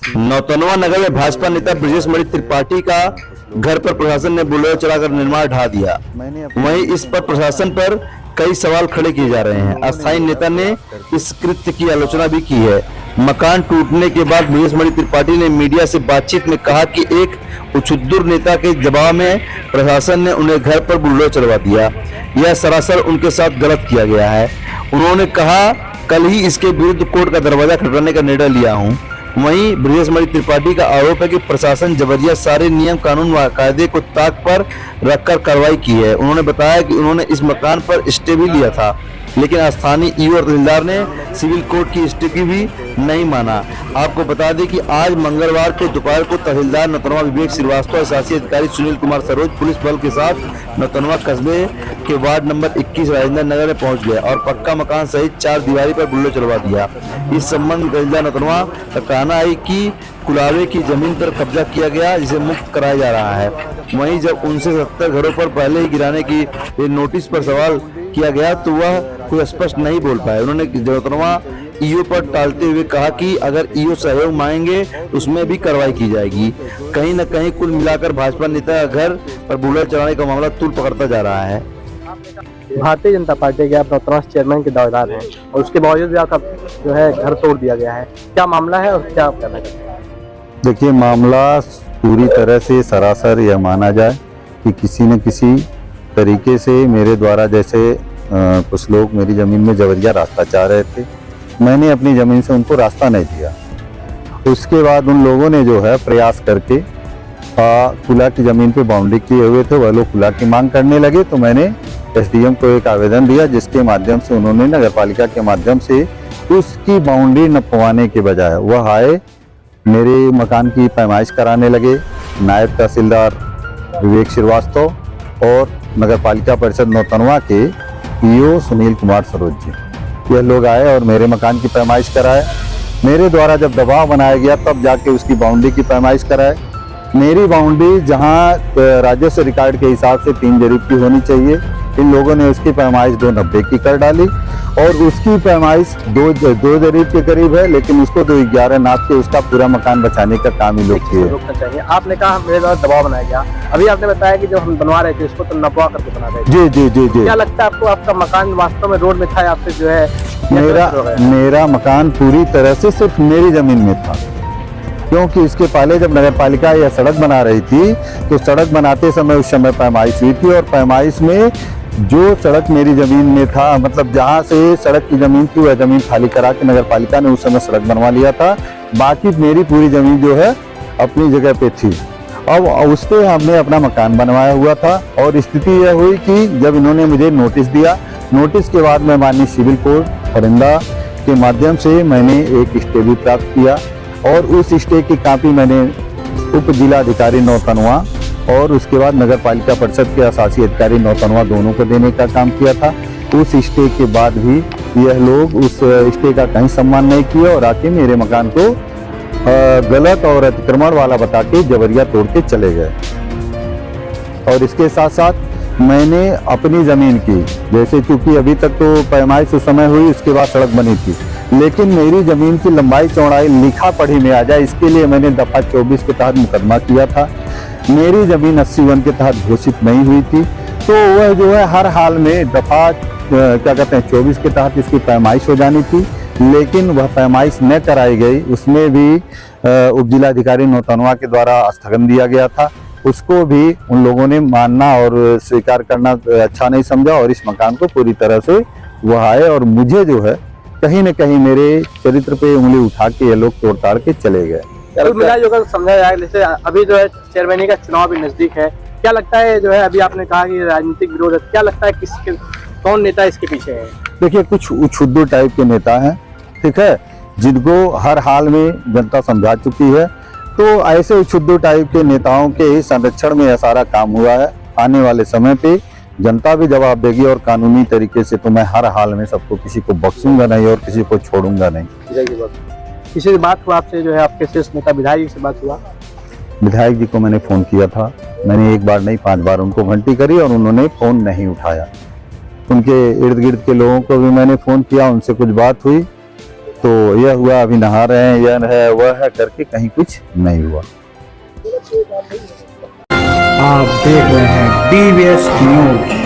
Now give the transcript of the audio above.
नौतनवा नगर में भाजपा नेता ब्रजेश मणि त्रिपाठी का घर पर प्रशासन ने बुलडोजर चलाकर निर्माण ढा दिया। वहीं इस पर प्रशासन पर कई सवाल खड़े किए जा रहे हैं। अस्थायी नेता ने इस कृत्य की आलोचना भी की है। मकान टूटने के बाद ब्रजेश मणि त्रिपाठी ने मीडिया से बातचीत में कहा कि एक उछुद्दुर नेता के जवाब में प्रशासन ने उन्हें घर पर बुलडोजर चलवा दिया। यह सरासर उनके साथ गलत किया गया है। उन्होंने कहा, कल ही इसके विरुद्ध कोर्ट का दरवाजा खटखटाने का निर्णय लिया हूं। वहीं ब्रजेश मणि त्रिपाठी का आरोप है कि प्रशासन जबरिया सारे नियम कानून व कायदे को ताक पर रखकर कार्रवाई की है। उन्होंने बताया कि उन्होंने इस मकान पर स्टे भी लिया था, लेकिन स्थानीय ईओ और तहसीलदार ने सिविल कोर्ट की स्टे की भी नहीं माना। आपको बता दें कि आज मंगलवार को दोपहर को तहसीलदार नौतनवा विवेक श्रीवास्तव और शासी अधिकारी सुनील कुमार सरोज पुलिस बल के साथ नौतनवा कस्बे के वार्ड नंबर 21 राजेंद्र नगर में पहुंच गए और पक्का मकान सहित 4 दीवारी पर बुलडोजर चलवा दिया। इस संबंध में तहसीलदार नौतनवा का कहना है कि कुलावे की जमीन पर कब्जा किया गया, जिसे मुक्त कराया जा रहा है। वहीं जब उनसे 70 घरों पर पहले ही गिराने की नोटिस पर सवाल किया गया तो वह कोई स्पष्ट नहीं बोल पाए। उन्होंने नौतनवा ईओ पर टालते हुए कहा कि अगर ईओ सहयोग मांगेंगे तो उसमें भी कार्रवाई की जाएगी। कहीं न कहीं कुल मिलाकर भाजपा नेता का घर पर बुलडोजर चलाने का मामला तूल पकड़ता जा रहा है। भारतीय जनता पार्टी के आप नौतनवा चेयरमैन के दावेदार हैं और उसके बावजूद भी आपका जो है घर तोड़ दिया गया है, क्या मामला है और क्या आप करना चाहते हैं? देखिए, मामला पूरी तरह से सरासर यह माना जाए कि किसी न किसी तरीके से मेरे द्वारा, जैसे कुछ लोग मेरी ज़मीन में जबरिया रास्ता चाह रहे थे, मैंने अपनी ज़मीन से उनको रास्ता नहीं दिया। उसके बाद उन लोगों ने जो है प्रयास करके कुला की ज़मीन पे बाउंड्री किए हुए थे, वह लोग कुला की मांग करने लगे। तो मैंने एसडीएम को एक आवेदन दिया, जिसके माध्यम से उन्होंने नगरपालिका के माध्यम से उसकी बाउंड्री नपवाने के बजाय वह आए मेरे मकान की पैमाइश कराने लगे। नायब तहसीलदार विवेक श्रीवास्तव और नगरपालिका परिषद नौतनवा के ईओ सुनील कुमार सरोज जी, यह लोग आए और मेरे मकान की पैमाइश कराए। मेरे द्वारा जब दबाव बनाया गया तब जाके उसकी बाउंड्री की पैमाइश कराए। मेरी बाउंड्री जहां राजस्व रिकॉर्ड के हिसाब से 3 जरीब की होनी चाहिए, इन लोगों ने उसकी पैमाइश 290 की कर डाली और उसकी पैमाइश 2 जरीब के करीब है, लेकिन उसको 211 नाप के उसका पूरा मकान बचाने का काम ही लोग किए। आपने कहा मेरे द्वारा दबाव बनाया गया, अभी आपने बताया कि जो हम बनवा रहे थे उसको तो नपवा करके बना रहे थे। जी जी जी जी। क्या लगता है आपको, आपका मकान वास्तव में रोड में था, आपसे जो है मेरा मकान पूरी तरह से सिर्फ मेरी जमीन में था, क्योंकि इसके पहले जब नगरपालिका यह सड़क बना रही थी तो सड़क बनाते समय उस समय पैमाइश हुई थी और पैमाइश में जो सड़क मेरी जमीन में था, मतलब जहां से सड़क की जमीन थी वह जमीन खाली करा के नगरपालिका ने उस समय सड़क बनवा लिया था। बाकी मेरी पूरी जमीन जो है अपनी जगह पे थी। अब उस पर हमने अपना मकान बनवाया हुआ था और स्थिति यह हुई कि जब इन्होंने मुझे नोटिस दिया, नोटिस के बाद मैं माननीय सिविल कोर्ट फरिंदा के माध्यम से मैंने एक स्टे भी प्राप्त किया और उस स्टे की कॉपी मैंने उप जिलाधिकारी नौतनवा और उसके बाद नगर पालिका परिषद के शासी अधिकारी नौतनवा दोनों को देने का काम किया था। उस स्टे के बाद भी यह लोग उस स्टे का कहीं सम्मान नहीं किया और आके मेरे मकान को गलत और अतिक्रमण वाला बता के जबरिया तोड़ के चले गए। और इसके साथ साथ मैंने अपनी ज़मीन की, जैसे चूंकि अभी तक तो पैमाइश उस समय हुई, उसके बाद सड़क बनी थी, लेकिन मेरी ज़मीन की लंबाई चौड़ाई लिखा पढ़ी में आ जाए इसके लिए मैंने दफ़ा 24 के तहत मुकदमा किया था। मेरी ज़मीन 80 के तहत घोषित नहीं हुई थी, तो वह जो है हर हाल में दफ़ा 24 के तहत इसकी पैमाइश हो जानी थी, लेकिन वह पैमाइश न कराई गई। उसमें भी उप जिलाधिकारी नौतनवा के द्वारा स्थगन दिया गया था। उसको भी उन लोगों ने मानना और स्वीकार करना अच्छा नहीं समझा और इस मकान को पूरी तरह से वह आए और मुझे जो है कहीं न कहीं मेरे चरित्र पे उंगली उठा के ये लोग तोड़ ताड़ के चले गए। मिला जो समझा जाए, जैसे अभी जो है चेयरमैनी का चुनाव भी नजदीक है, क्या लगता है जो है अभी आपने कहा कि राजनीतिक विरोध है, क्या लगता है कौन नेता इसके पीछे है? देखिए, कुछ उछुद्दू टाइप के नेता हैं, ठीक है, जिनको हर हाल में जनता समझा चुकी है। तो ऐसे उछुद्दू टाइप के नेताओं के संरक्षण में यह सारा काम हुआ है। आने वाले समय पे जनता भी जवाब देगी और कानूनी तरीके से तो मैं हर हाल में सबको, किसी को बख्शूंगा नहीं और किसी को छोड़ूंगा नहीं। किसी से बात हुआ आपसे, जो है आपके शीर्ष नेता विधायक से बात हुआ? विधायक जी को मैंने फ़ोन किया था, मैंने एक बार नहीं 5 बार उनको घंटी करी और उन्होंने फ़ोन नहीं उठाया। उनके इर्द गिर्द के लोगों को भी मैंने फ़ोन किया, उनसे कुछ बात हुई तो यह हुआ, अभी नहा रहे हैं, यह है वह है करके कहीं कुछ नहीं हुआ। आप देख रहे हैं DBS न्यूज।